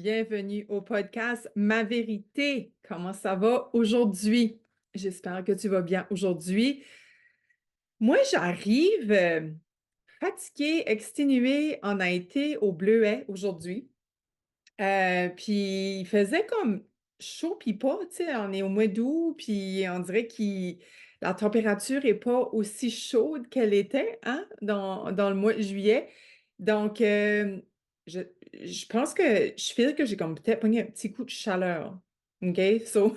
Bienvenue au podcast Ma vérité. Comment ça va aujourd'hui? J'espère que tu vas bien aujourd'hui. Moi, j'arrive fatiguée, exténuée. On a été au Bleuet aujourd'hui. Puis il faisait comme chaud, puis pas, tu sais, on est au mois d'août, puis on dirait que la température n'est pas aussi chaude qu'elle était, hein, dans le mois de juillet. Donc, je, je pense que je feel que j'ai comme peut-être pogné un petit coup de chaleur. OK? So,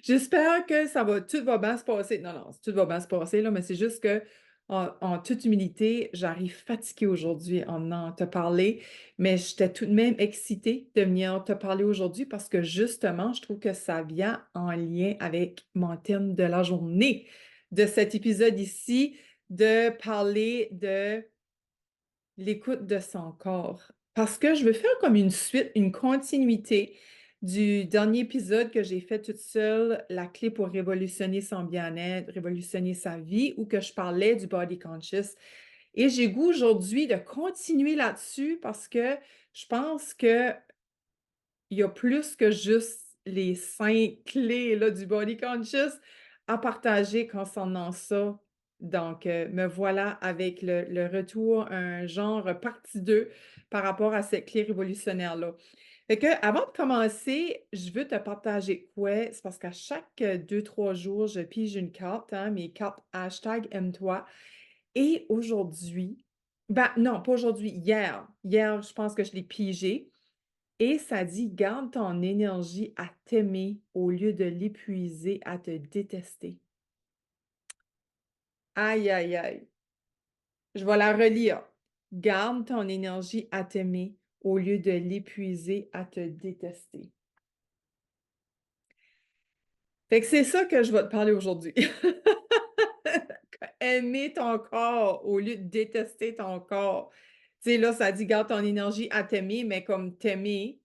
j'espère que tout va bien se passer. Non, non, tout va bien se passer, là, mais c'est juste que, en toute humilité, j'arrive fatiguée aujourd'hui en venant te parler, mais j'étais tout de même excitée de venir te parler aujourd'hui parce que justement, je trouve que ça vient en lien avec mon thème de la journée de cet épisode ici, de parler de l'écoute de son corps. Parce que je veux faire comme une suite, une continuité du dernier épisode que j'ai fait toute seule, la clé pour révolutionner son bien-être, révolutionner sa vie, où que je parlais du body conscious. Et j'ai goût aujourd'hui de continuer là-dessus parce que je pense que il y a plus que juste les 5 clés là, du body conscious à partager concernant ça. Donc, me voilà avec le retour, un genre partie 2 par rapport à cette clé révolutionnaire-là. Fait que, avant de commencer, je veux te partager quoi? C'est parce qu'à chaque 2-3 jours, je pige une carte, hein, mes cartes hashtag aime-toi. Et aujourd'hui, ben non, pas aujourd'hui, hier. Hier, je pense que je l'ai pigé. Et ça dit, garde ton énergie à t'aimer au lieu de l'épuiser à te détester. Aïe, aïe, aïe. Je vais la relire. Garde ton énergie à t'aimer au lieu de l'épuiser à te détester. Fait que c'est ça que je vais te parler aujourd'hui. Aimer ton corps au lieu de détester ton corps. Tu sais, là, ça dit garde ton énergie à t'aimer, mais comme t'aimer,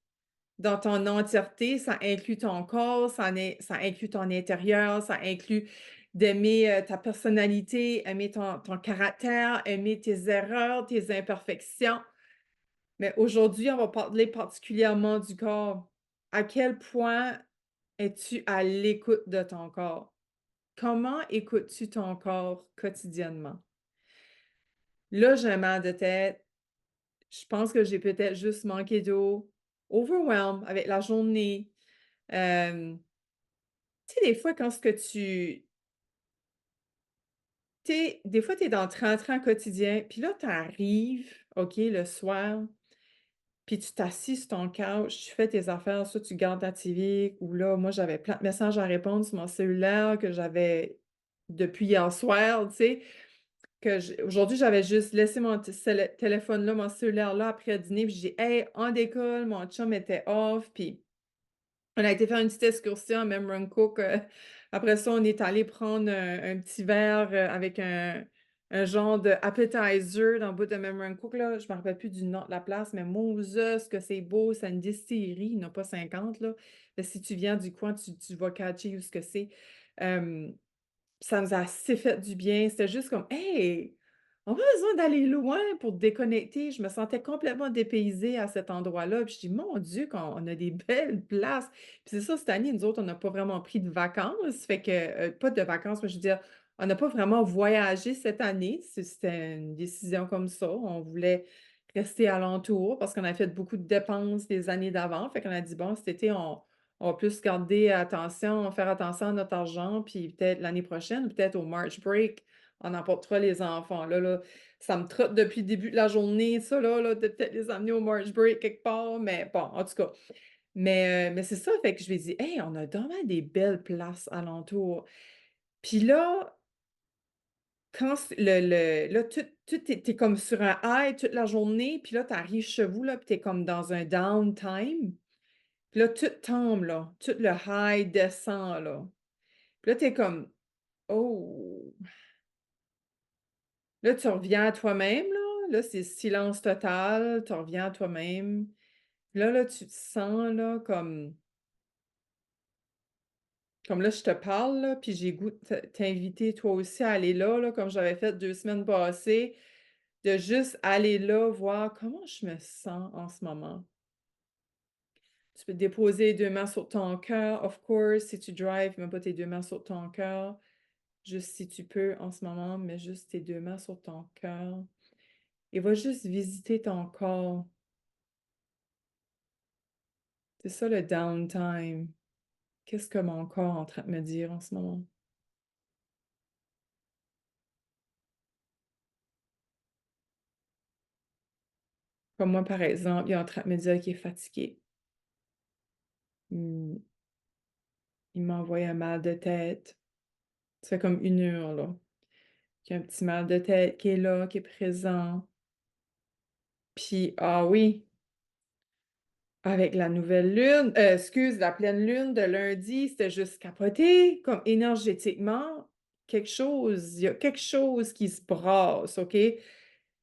dans ton entièreté, ça inclut ton corps, ça inclut ton intérieur, ça inclut d'aimer, ta personnalité, aimer ton caractère, aimer tes erreurs, tes imperfections. Mais aujourd'hui, on va parler particulièrement du corps. À quel point es-tu à l'écoute de ton corps? Comment écoutes-tu ton corps quotidiennement? Là, j'ai un mal de tête. Je pense que j'ai peut-être juste manqué d'eau. Overwhelmed avec la journée. Tu sais, des fois, quand ce que des fois, tu es dans le train-train quotidien, puis là, tu arrives, OK, le soir, puis tu t'assis sur ton couch, tu fais tes affaires, soit tu gardes ta TV, ou là, moi, j'avais plein de messages à répondre sur mon cellulaire que j'avais depuis hier soir, tu sais, aujourd'hui, j'avais juste laissé mon téléphone là, mon cellulaire là, après dîner, puis j'ai dit: «Hey, on décolle», mon chum était off, puis on a été faire une petite excursion à Memron Cook, après ça, on est allé prendre un petit verre, avec un genre d'appetizer dans le bout de Memron Cook, là. Je me rappelle plus du nom de la place, mais Moses, que c'est beau, c'est une distillerie, il n'y en a pas 50 là. Si tu viens du coin, tu vas catcher où ce que c'est. Hem Ça nous a assez fait du bien. C'était juste comme: «Hey, on a besoin d'aller loin pour déconnecter». Je me sentais complètement dépaysée à cet endroit-là. Puis je dis: «Mon Dieu, qu'on a des belles places». Puis c'est ça, cette année, nous autres, on n'a pas vraiment pris de vacances. Fait que, pas de vacances, mais je veux dire, on n'a pas vraiment voyagé cette année. C'était une décision comme ça. On voulait rester alentour parce qu'on a fait beaucoup de dépenses les années d'avant. Fait qu'on a dit: «Bon, cet été, on va plus garder attention, faire attention à notre argent, puis peut-être l'année prochaine, peut-être au March break, on emportera les enfants. Là, ça me trotte depuis le début de la journée, ça, là, de peut-être les amener au March break quelque part, mais bon, en tout cas. Mais c'est ça, fait que je lui ai dit: «Hey, on a vraiment des belles places alentour». Puis là, quand c le là, tu comme sur un high toute la journée, puis là, tu arrives chez vous, là, puis tu es comme dans un downtime. Puis là, tout tombe, là. Tout le high descend, là. Puis là, tu es comme: «Oh!» Là, tu reviens à toi-même, là. Là, c'est silence total, tu reviens à toi-même. Là, tu te sens, là, comme là, je te parle, là, puis j'ai goût de t'inviter toi aussi à aller là, là, comme j'avais fait 2 semaines passées, de juste aller là, voir comment je me sens en ce moment. Tu peux déposer les 2 mains sur ton cœur, of course. Si tu drives, mets pas tes 2 mains sur ton cœur. Juste si tu peux en ce moment, mets juste tes 2 mains sur ton cœur et va juste visiter ton corps. C'est ça le downtime. Qu'est-ce que mon corps est en train de me dire en ce moment? Comme moi, par exemple, il est en train de me dire qu'il est fatigué. Mmh, il m'a envoyé un mal de tête. Ça fait comme 1 heure, là, qu'il y a un petit mal de tête qui est là, qui est présent. Puis, ah oui, avec la nouvelle lune, la pleine lune de lundi, c'était juste capoté, comme énergétiquement, il y a quelque chose qui se brasse, OK?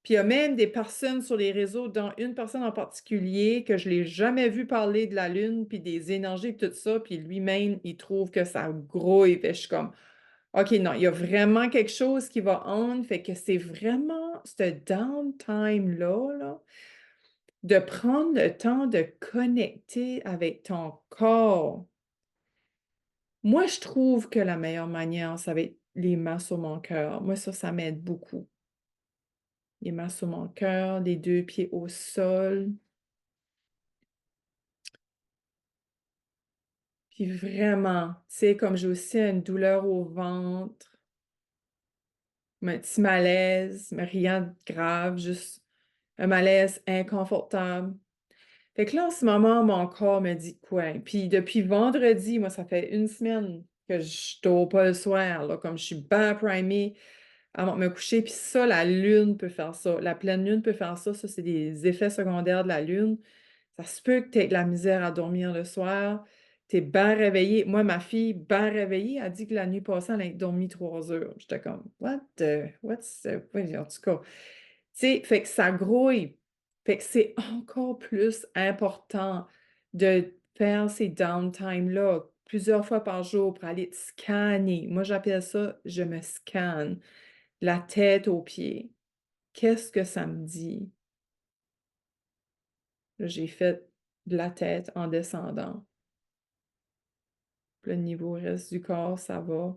Puis il y a même des personnes sur les réseaux, dont une personne en particulier que je l'ai jamais vu parler de la lune, puis des énergies, puis tout ça, puis lui-même, il trouve que ça grouille. Fait que je suis comme: «OK, non, il y a vraiment quelque chose qui va on». Fait que c'est vraiment ce downtime-là, là, de prendre le temps de connecter avec ton corps. Moi, je trouve que la meilleure manière, ça va être les mains sur mon cœur. Moi, ça m'aide beaucoup. Les mains sur mon cœur, les 2 pieds au sol. Puis vraiment, tu sais, comme j'ai aussi une douleur au ventre, un petit malaise, mais rien de grave, juste un malaise inconfortable. Fait que là, en ce moment, mon corps me dit quoi? Puis depuis vendredi, moi, ça fait 1 semaine que je dors pas le soir, là, comme je suis bien primée avant de me coucher. Puis ça, la lune peut faire ça. La pleine lune peut faire ça. Ça, c'est des effets secondaires de la lune. Ça se peut que tu aies de la misère à dormir le soir. Tu es bien réveillée. Moi, ma fille, bien réveillée, a dit que la nuit passée, elle a dormi 3 heures. J'étais comme, what's the, ouais, en tout cas. Tu sais, fait que ça grouille. Fait que c'est encore plus important de faire ces downtime-là plusieurs fois par jour pour aller te scanner. Moi, j'appelle ça, je me scanne, la tête aux pieds. Qu'est-ce que ça me dit? Là, j'ai fait de la tête en descendant. Le niveau reste du corps, ça va.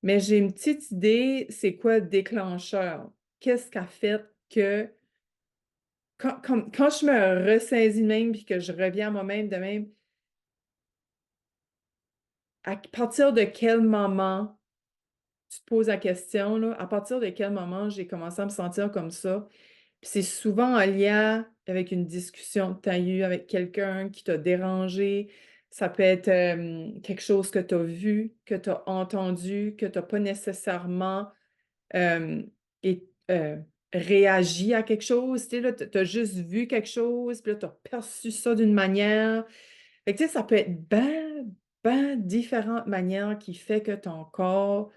Mais j'ai une petite idée, c'est quoi le déclencheur? Qu'est-ce qui a fait que quand je me ressaisis de même puis que je reviens à moi-même de même, à partir de quel moment, tu te poses la question, là, à partir de quel moment j'ai commencé à me sentir comme ça? Puis c'est souvent en lien avec une discussion que tu as eue avec quelqu'un qui t'a dérangé. Ça peut être, quelque chose que tu as vu, que tu as entendu, que tu as pas nécessairement, hem et réagi à quelque chose. Tu sais, là, tu as juste vu quelque chose, puis là, tu as perçu ça d'une manière. Fait que, tu sais, ça peut être ben différentes manières qui fait que ton corps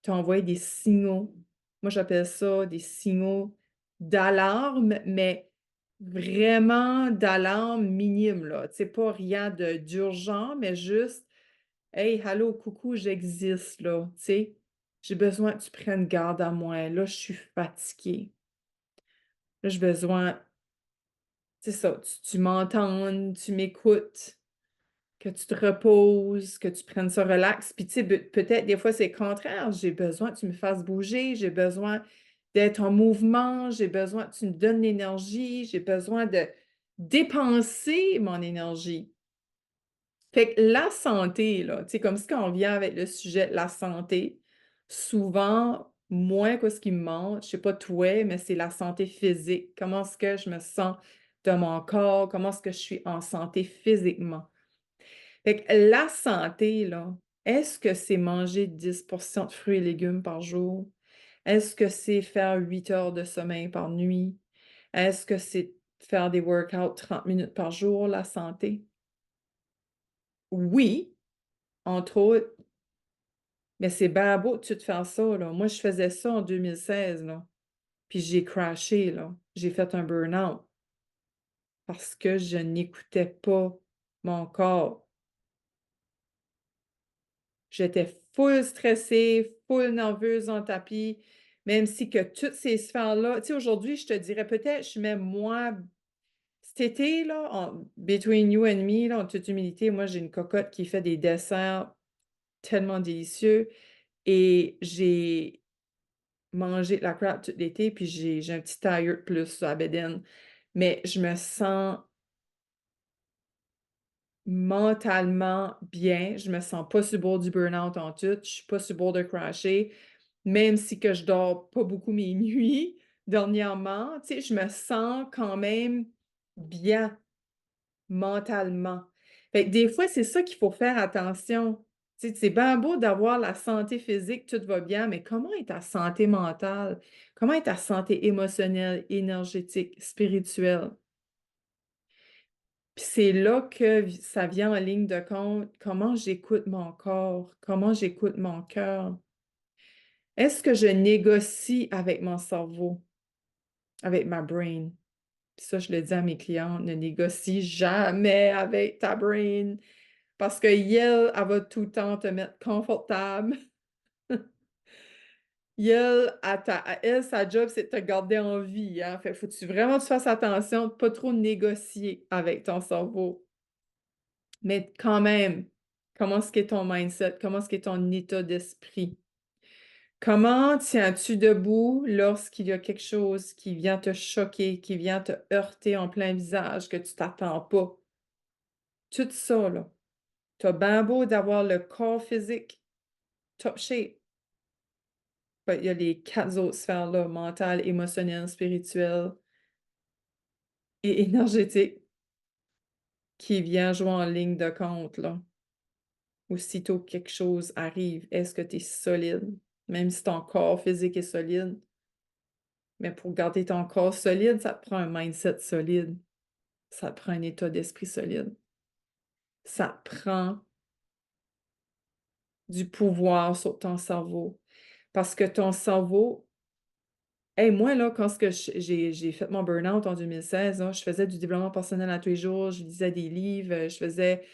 t'envoie des signaux. Moi, j'appelle ça des signaux d'alarme, mais vraiment d'alarme minime, là. Tu sais, pas rien de d'urgent, mais juste: «Hey, allô, coucou, j'existe, là», tu sais? «J'ai besoin que tu prennes garde à moi. Là, je suis fatiguée. Là, j'ai besoin» c'est ça, tu m'entendes, tu m'écoutes. Que tu te reposes, que tu prennes ça relax. Puis tu sais, peut-être des fois, c'est le contraire. J'ai besoin que tu me fasses bouger, j'ai besoin d'être en mouvement, j'ai besoin que tu me donnes l'énergie, j'ai besoin de dépenser mon énergie. Fait que la santé, là, tu sais, comme si quand on vient avec le sujet de la santé, souvent, moi, quoi, ce qui me manque, je sais pas toi, mais c'est la santé physique. Comment est-ce que je me sens de mon corps? Comment est-ce que je suis en santé physiquement? Fait que la santé, là, est-ce que c'est manger 10 de fruits et légumes par jour? Est-ce que c'est faire 8 heures de sommeil par nuit? Est-ce que c'est faire des workouts 30 minutes par jour, la santé? Oui, entre autres, mais c'est bien beau de tout faire ça, là. Moi, je faisais ça en 2016, là, puis j'ai crashé, là. J'ai fait un burn-out parce que je n'écoutais pas mon corps. J'étais full stressée, full nerveuse dans le tapis, même si que toutes ces sphères-là tu sais, aujourd'hui, je te dirais peut-être je suis même moins cet été, là, between you and me, là, en toute humilité, moi, j'ai une cocotte qui fait des desserts tellement délicieux et j'ai mangé de la crap tout l'été, puis j'ai un petit tailleur de plus sur la bedaine. Mais je me sens mentalement bien, je me sens pas sur le bord du burn-out en tout, je suis pas sur le bord de crasher, même si que je dors pas beaucoup mes nuits dernièrement, tu sais, je me sens quand même bien mentalement. Fait que des fois, c'est ça qu'il faut faire attention. Tu sais, c'est bien beau d'avoir la santé physique, tout va bien, mais comment est ta santé mentale? Comment est ta santé émotionnelle, énergétique, spirituelle? Puis c'est là que ça vient en ligne de compte, comment j'écoute mon corps, comment j'écoute mon cœur. Est-ce que je négocie avec mon cerveau, avec ma brain? Puis ça, je le dis à mes clients, ne négocie jamais avec ta brain parce que elle va tout le temps te mettre confortable. Elle, sa job, c'est de te garder en vie, hein. Fait faut-tu vraiment que tu fasses attention de pas trop négocier avec ton cerveau. Mais quand même, comment est-ce qu'est ton mindset? Comment est-ce qu'est ton état d'esprit? Comment tiens-tu debout lorsqu'il y a quelque chose qui vient te choquer, qui vient te heurter en plein visage, que tu t'attends pas? Tout ça, là. T'as bien beau d'avoir le corps physique top shape. Ben, il y a les 4 autres sphères, là, mentale, émotionnelle, spirituelle et énergétique, qui viennent jouer en ligne de compte, là. Aussitôt que quelque chose arrive, est-ce que tu es solide? Même si ton corps physique est solide. Mais pour garder ton corps solide, ça te prend un mindset solide. Ça te prend un état d'esprit solide. Ça te prend du pouvoir sur ton cerveau. Parce que ton cerveau, hey, moi, là, quand ce que j'ai fait mon burn-out en 2016, là, je faisais du développement personnel à tous les jours, je lisais des livres, j'étais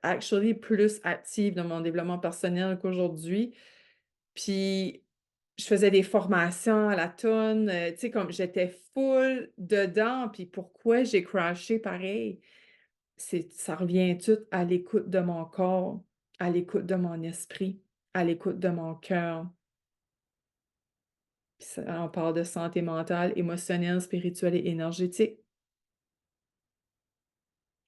actually plus active dans mon développement personnel qu'aujourd'hui. Puis, je faisais des formations à la tonne, tu sais, comme j'étais full dedans. Puis pourquoi j'ai crashé pareil? Ça revient tout à l'écoute de mon corps, à l'écoute de mon esprit, à l'écoute de mon cœur. Puis on parle de santé mentale, émotionnelle, spirituelle et énergétique.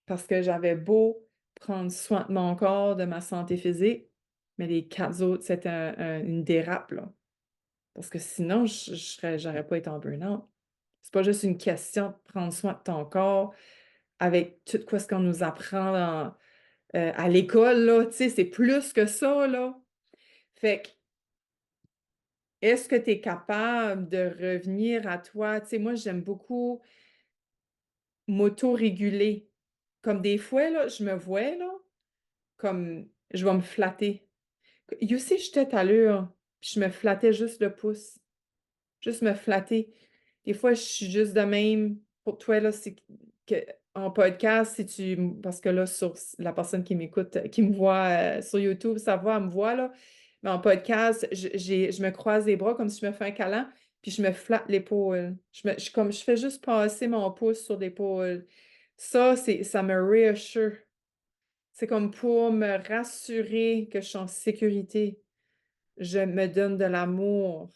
Parce que j'avais beau prendre soin de mon corps, de ma santé physique, mais les 4 autres, c'était une dérape, là. Parce que sinon, j'aurais pas été en burn-out. C'est pas juste une question de prendre soin de ton corps avec tout quoi ce qu'on nous apprend à l'école, là, tu sais, c'est plus que ça, là. Fait que, est-ce que tu es capable de revenir à toi? Tu sais, moi, j'aime beaucoup m'auto-réguler. Comme des fois, là, je me vois, là, comme je vais me flatter. You see, j'étais à l'heure, puis je me flattais juste le pouce. Juste me flatter. Des fois, je suis juste de même. Pour toi, là, c'est que en podcast, si tu. Parce que là, sur la personne qui m'écoute, qui me voit sur YouTube, ça va, elle me voit, là. Mais en podcast, je me croise les bras comme si je me fais un câlin, puis je me flatte l'épaule. Comme je fais juste passer mon pouce sur l'épaule. Ça me reassure. C'est comme pour me rassurer que je suis en sécurité. Je me donne de l'amour.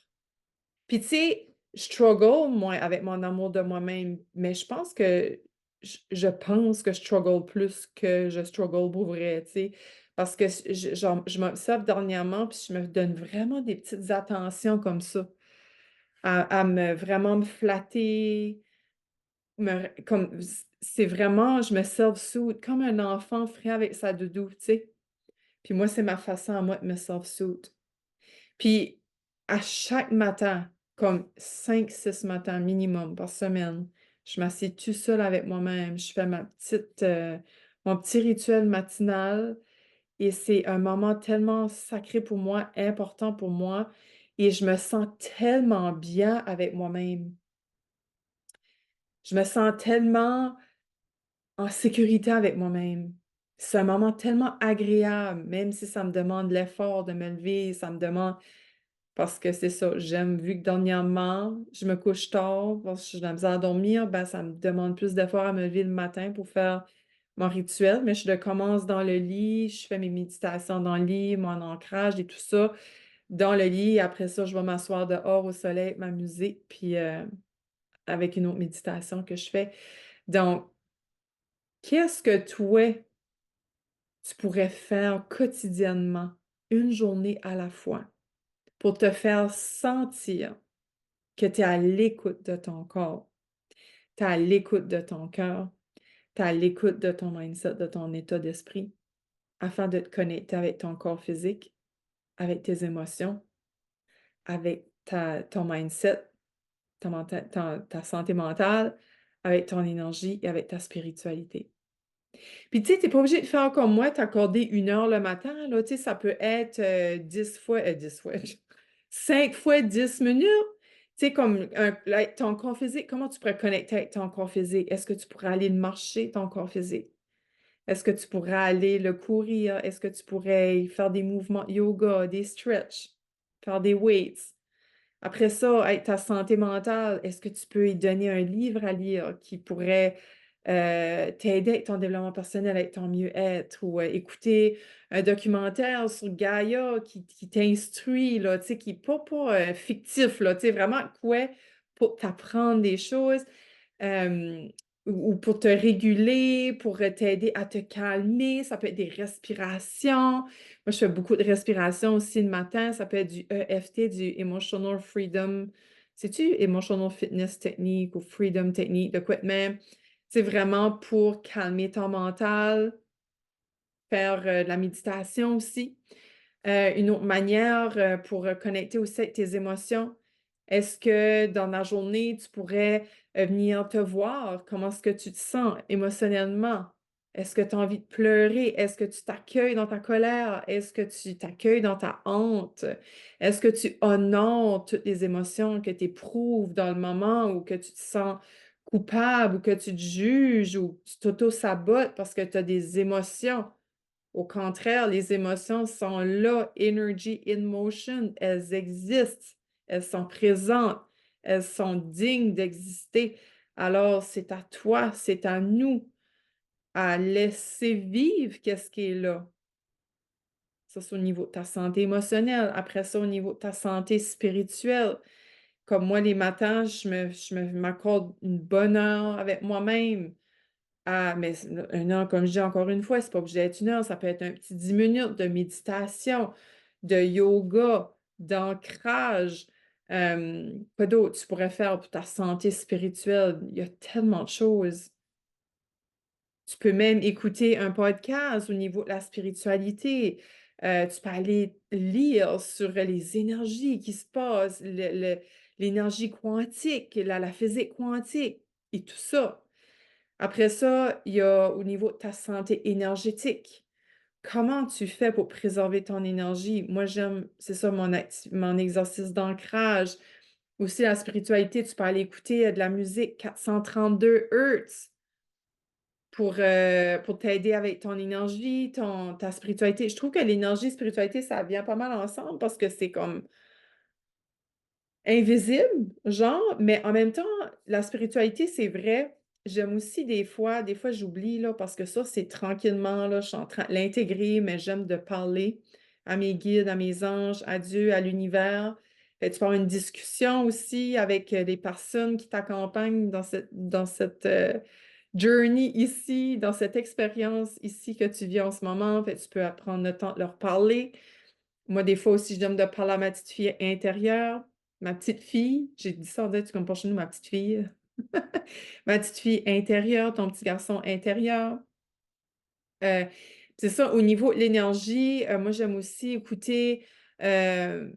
Puis tu sais, je struggle, moi, avec mon amour de moi-même, mais je pense que je pense que je struggle plus que je struggle pour vrai, tu sais. Parce que genre, je m'observe dernièrement, puis je me donne vraiment des petites attentions comme ça, à vraiment me flatter, comme c'est vraiment, je me self-soothe comme un enfant ferait avec sa doudou, tu sais. Puis moi, c'est ma façon à moi de me self-soothe. Puis à chaque matin, comme 5, 6 matins minimum par semaine, je m'assieds tout seul avec moi-même. Je fais mon petit rituel matinal et c'est un moment tellement sacré pour moi, important pour moi et je me sens tellement bien avec moi-même. Je me sens tellement en sécurité avec moi-même. C'est un moment tellement agréable, même si ça me demande l'effort de me lever, ça me demande Parce que c'est ça, j'aime vu que dernièrement, je me couche tard parce que j'ai de la misère à dormir, ben, ça me demande plus d'efforts à me lever le matin pour faire mon rituel, mais je le commence dans le lit, je fais mes méditations dans le lit, mon ancrage et tout ça dans le lit. Après ça, je vais m'asseoir dehors au soleil, m'amuser, puis avec une autre méditation que je fais. Donc, qu'est-ce que toi, tu pourrais faire quotidiennement, une journée à la fois, pour te faire sentir que tu es à l'écoute de ton corps, tu es à l'écoute de ton cœur, tu es à l'écoute de ton mindset, de ton état d'esprit, afin de te connecter avec ton corps physique, avec tes émotions, avec ton mindset, ta santé mentale, avec ton énergie et avec ta spiritualité. Puis tu sais, tu es pas obligé de faire comme moi, t'accorder 1 heure le matin, là, tu sais, ça peut être, 10 fois 10 fois, 5 fois 10 minutes. Tu sais, comme là, ton corps physique, comment tu pourrais connecter avec ton corps physique? Est-ce que tu pourrais aller marcher ton corps physique? Est-ce que tu pourrais aller le courir? Est-ce que tu pourrais faire des mouvements yoga, des stretch, faire des weights? Après ça, avec ta santé mentale, est-ce que tu peux y donner un livre à lire qui pourrait t'aider avec ton développement personnel, avec ton mieux-être, ou écouter un documentaire sur Gaïa qui t'instruit, là, tu sais, qui n'est pas fictif, là, tu sais, vraiment quoi pour t'apprendre des choses. Hem, ou pour te réguler, pour, t'aider à te calmer. Ça peut être des respirations. Moi, je fais beaucoup de respiration aussi le matin. Ça peut être du EFT, du Emotional Freedom. Sais-tu Emotional Fitness Technique ou Freedom Technique, de quoi de même? C'est vraiment pour calmer ton mental, faire, de la méditation aussi. Une autre manière, pour, connecter aussi avec tes émotions, est-ce que dans la journée, tu pourrais, venir te voir? Comment est-ce que tu te sens émotionnellement? Est-ce que tu as envie de pleurer? Est-ce que tu t'accueilles dans ta colère? Est-ce que tu t'accueilles dans ta honte? Est-ce que tu honores toutes les émotions que tu éprouves dans le moment ou que tu te sens coupable ou que tu te juges ou tu t'auto-sabotes parce que tu as des émotions? Au contraire, les émotions sont là, energy in motion, elles existent, elles sont présentes, elles sont dignes d'exister. Alors, c'est à toi, c'est à nous à laisser vivre qu'est-ce qui est là. Ça, c'est au niveau de ta santé émotionnelle. Après ça, au niveau de ta santé spirituelle. Comme moi, les matins, m'accorde une bonne heure avec moi-même. Ah, mais 1 heure, comme je dis encore une fois, c'est pas obligé d'être 1 heure, ça peut être un petit 10 minutes de méditation, de yoga, d'ancrage. Quoi d'autre tu pourrais faire pour ta santé spirituelle? Il y a tellement de choses. Tu peux même écouter un podcast au niveau de la spiritualité. Tu peux aller lire sur les énergies qui se passent, l'énergie quantique, la physique quantique et tout ça. Après ça, il y a au niveau de ta santé énergétique. Comment tu fais pour préserver ton énergie? Moi, j'aime, c'est ça mon exercice d'ancrage. Aussi, la spiritualité, tu peux aller écouter de la musique 432 Hertz pour t'aider avec ton énergie, ta spiritualité. Je trouve que l'énergie et spiritualité, ça vient pas mal ensemble parce que c'est comme invisible, genre, mais en même temps, la spiritualité, c'est vrai. J'aime aussi des fois j'oublie là, parce que ça, c'est tranquillement, là, je suis en train de l'intégrer, mais j'aime de parler à mes guides, à mes anges, à Dieu, à l'univers. Fait que tu peux avoir une discussion aussi avec les personnes qui t'accompagnent dans cette journey ici, dans cette expérience ici que tu vis en ce moment. Fait que tu peux prendre le temps de leur parler. Moi, des fois aussi, j'aime de parler à ma petite fille intérieure. Ma petite fille, j'ai dit ça, on dirait, tu comme pas chez nous, ma petite fille. Ma petite fille intérieure, ton petit garçon intérieur. Euh, c'est ça, au niveau de l'énergie, moi, j'aime aussi écouter euh,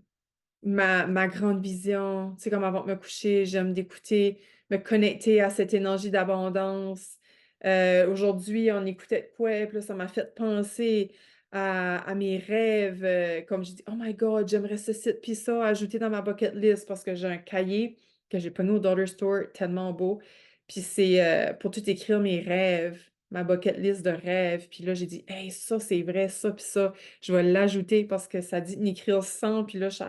ma grande vision. Tu sais, comme avant de me coucher, j'aime d'écouter, me connecter à cette énergie d'abondance. Aujourd'hui, on écoutait de quoi, puis là, ça m'a fait penser à mes rêves. Comme je dis, oh my God, j'aimerais ceci, puis ça, ajouter dans ma bucket list parce que j'ai un cahier que j'ai pogné au Dollar Store, tellement beau. Puis c'est pour tout écrire mes rêves. ma bucket list de rêves. Puis là, j'ai dit: «Hey, ça, c'est vrai, ça, puis ça, je vais l'ajouter parce que ça dit d'écrire 100, puis là, je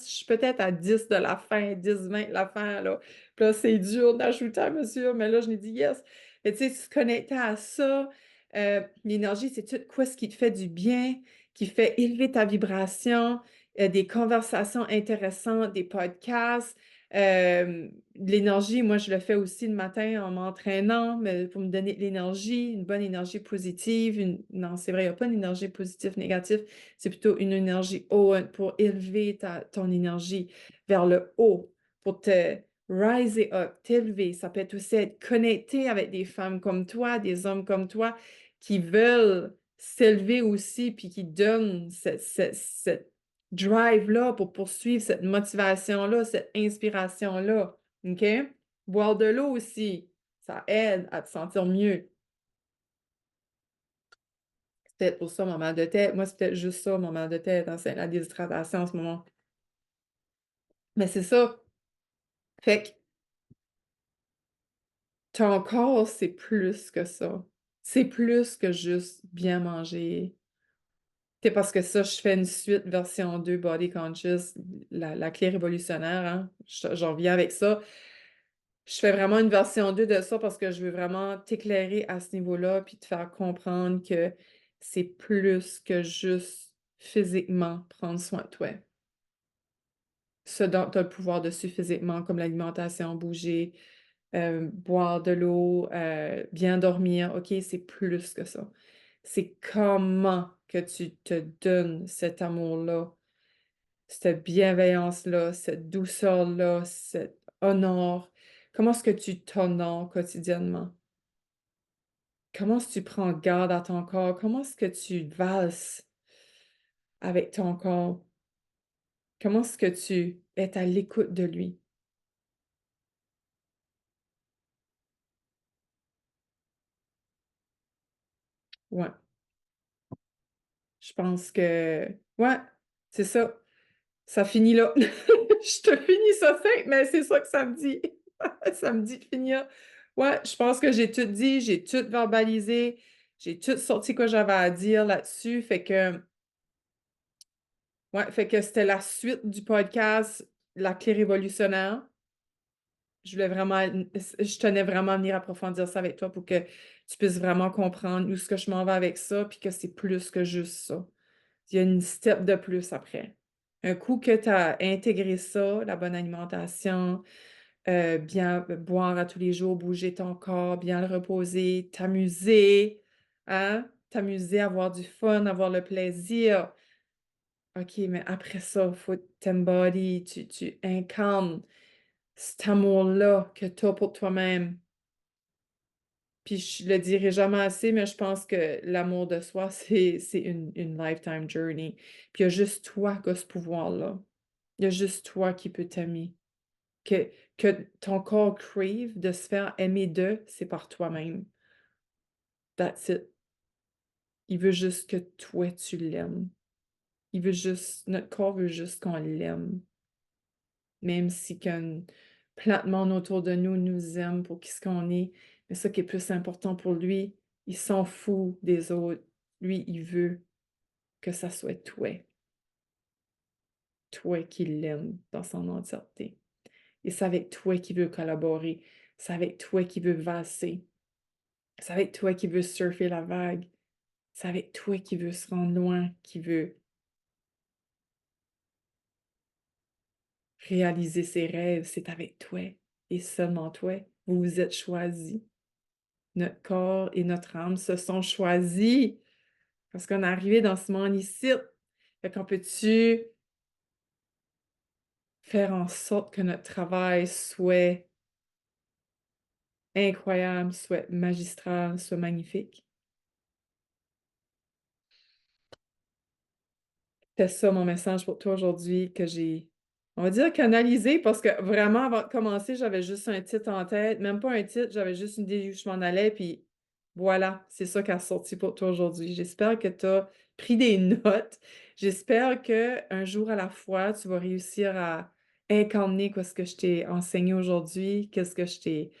suis peut-être à 10 de la fin, 10-20 de la fin, là. Puis là, c'est dur d'ajouter à mesure, mais là, je me dis: «Yes!» Et tu sais, se connecter à ça, l'énergie, c'est tout quoi ce qui te fait du bien, qui fait élever ta vibration, des conversations intéressantes, des podcasts, l'énergie, moi, je le fais aussi le matin en m'entraînant, mais pour me donner de l'énergie, une bonne énergie positive. Non, c'est vrai, il n'y a pas une énergie positive, négative, c'est plutôt une énergie haute pour élever ton énergie vers le haut, pour te riser up, t'élever. Ça peut être aussi être connecté avec des femmes comme toi, des hommes comme toi, qui veulent s'élever aussi, puis qui donnent cette drive-là pour poursuivre cette motivation-là, cette inspiration-là. OK? Boire de l'eau aussi, ça aide à te sentir mieux. C'est peut-être pour ça mon mal de tête. Moi, c'est peut-être juste ça, mon mal de tête, hein, c'est la déshydratation en ce moment. Mais c'est ça. Fait que ton corps, c'est plus que ça. C'est plus que juste bien manger. C'est parce que ça, je fais une suite version 2 Body Conscious, la clé révolutionnaire, hein. J'en reviens avec ça. Je fais vraiment une version 2 de ça parce que je veux vraiment t'éclairer à ce niveau-là, puis te faire comprendre que c'est plus que juste physiquement prendre soin de toi. Ce dont tu as le pouvoir dessus physiquement, comme l'alimentation, bouger, boire de l'eau, bien dormir, OK, c'est plus que ça. C'est comment que tu te donnes cet amour-là, cette bienveillance-là, cette douceur-là, cet honneur. Comment est-ce que tu t'honores quotidiennement? Comment est-ce que tu prends garde à ton corps? Comment est-ce que tu valses avec ton corps? Comment est-ce que tu es à l'écoute de lui? Ouais, je pense que ouais, c'est ça. Ça finit là. Je te finis ça sec, mais c'est ça que ça me dit. Ça me dit de finir. Ouais, je pense que j'ai tout dit, j'ai tout verbalisé, j'ai tout sorti quoi j'avais à dire là-dessus. Fait que, ouais, fait que c'était la suite du podcast La clé révolutionnaire. Je voulais vraiment, je tenais vraiment à venir approfondir ça avec toi pour que tu puisses vraiment comprendre où est-ce que je m'en vais avec ça, puis que c'est plus que juste ça. Il y a une step de plus après. Un coup que tu as intégré ça, la bonne alimentation, bien boire à tous les jours, bouger ton corps, bien le reposer, t'amuser, hein? T'amuser, avoir du fun, avoir le plaisir. OK, mais après ça, il faut t'embody, tu incarnes cet amour-là que tu as pour toi-même. Puis je le dirai jamais assez, mais je pense que l'amour de soi, c'est une lifetime journey. Puis il y a juste toi qui as ce pouvoir-là. Il y a juste toi qui peux t'aimer. Que, que ton corps crave de se faire aimer de, c'est par toi-même. That's it. Il veut juste que toi, tu l'aimes. Il veut juste, notre corps veut juste qu'on l'aime. Même si qu'un plein de monde autour de nous nous aime pour qui ce qu'on est. Mais ça qui est plus important pour lui, il s'en fout des autres. Lui, il veut que ça soit toi. Toi qui l'aimes dans son entièreté. Et c'est avec toi qui veut collaborer. C'est avec toi qui veut valser. C'est avec toi qui veut surfer la vague. C'est avec toi qui veut se rendre loin, qui veut réaliser ses rêves. C'est avec toi et seulement toi. Vous vous êtes choisis. Notre corps et notre âme se sont choisis parce qu'on est arrivé dans ce monde ici. Fait qu'on peut-tu faire en sorte que notre travail soit incroyable, soit magistral, soit magnifique? C'était ça mon message pour toi aujourd'hui que j'ai, on va dire, canalisé parce que vraiment, avant de commencer, j'avais juste un titre en tête, même pas un titre, j'avais juste une idée où je m'en allais, puis voilà, c'est ça qui a sorti pour toi aujourd'hui. J'espère que tu as pris des notes. J'espère qu'un jour à la fois, tu vas réussir à incarner ce que je t'ai enseigné aujourd'hui, qu'est-ce que je t'ai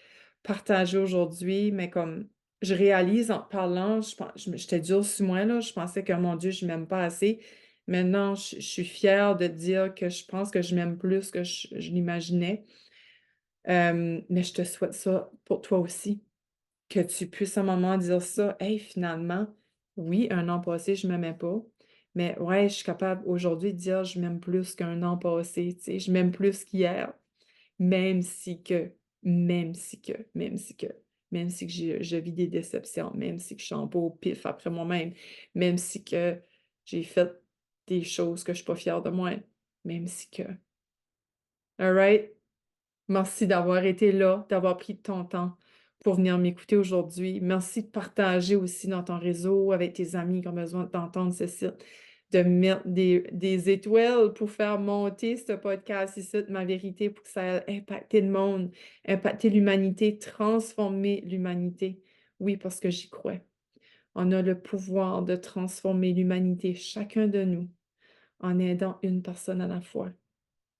partagé aujourd'hui, mais comme je réalise en te parlant, j'étais dure sur moi, là, je pensais que: «Mon Dieu, je m'aime pas assez». Maintenant, je suis fière de te dire que je pense que je m'aime plus que je l'imaginais. Mais je te souhaite ça pour toi aussi, que tu puisses à un moment dire ça: «Hey, finalement, oui, un an passé, je m'aimais pas, mais ouais, je suis capable aujourd'hui de dire: "Je m'aime plus qu'un an passé", tu sais, je m'aime plus qu'hier». Même si que, même si que, même si que, même si que je vis des déceptions, même si que je suis un peu au pif après moi-même, même si que j'ai fait des choses que je suis pas fière de moi, même si que, alright? Merci d'avoir été là, d'avoir pris ton temps pour venir m'écouter aujourd'hui. Merci de partager aussi dans ton réseau avec tes amis qui ont besoin d'entendre ceci, de mettre des étoiles pour faire monter ce podcast ici, Ma Vérité, pour que ça ait impacté le monde, impacter l'humanité, transformer l'humanité. Oui, parce que j'y crois. On a le pouvoir de transformer l'humanité, chacun de nous, en aidant une personne à la fois.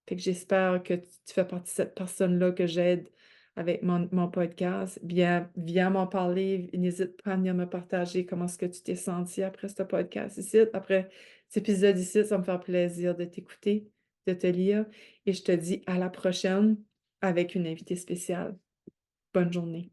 Fait que j'espère que tu fais partie de cette personne-là que j'aide avec mon podcast. Bien, viens m'en parler. N'hésite pas à venir me partager comment est-ce que tu t'es senti après ce podcast ici, après cet épisode ici. Ça me fait plaisir de t'écouter, de te lire. Et je te dis à la prochaine avec une invitée spéciale. Bonne journée.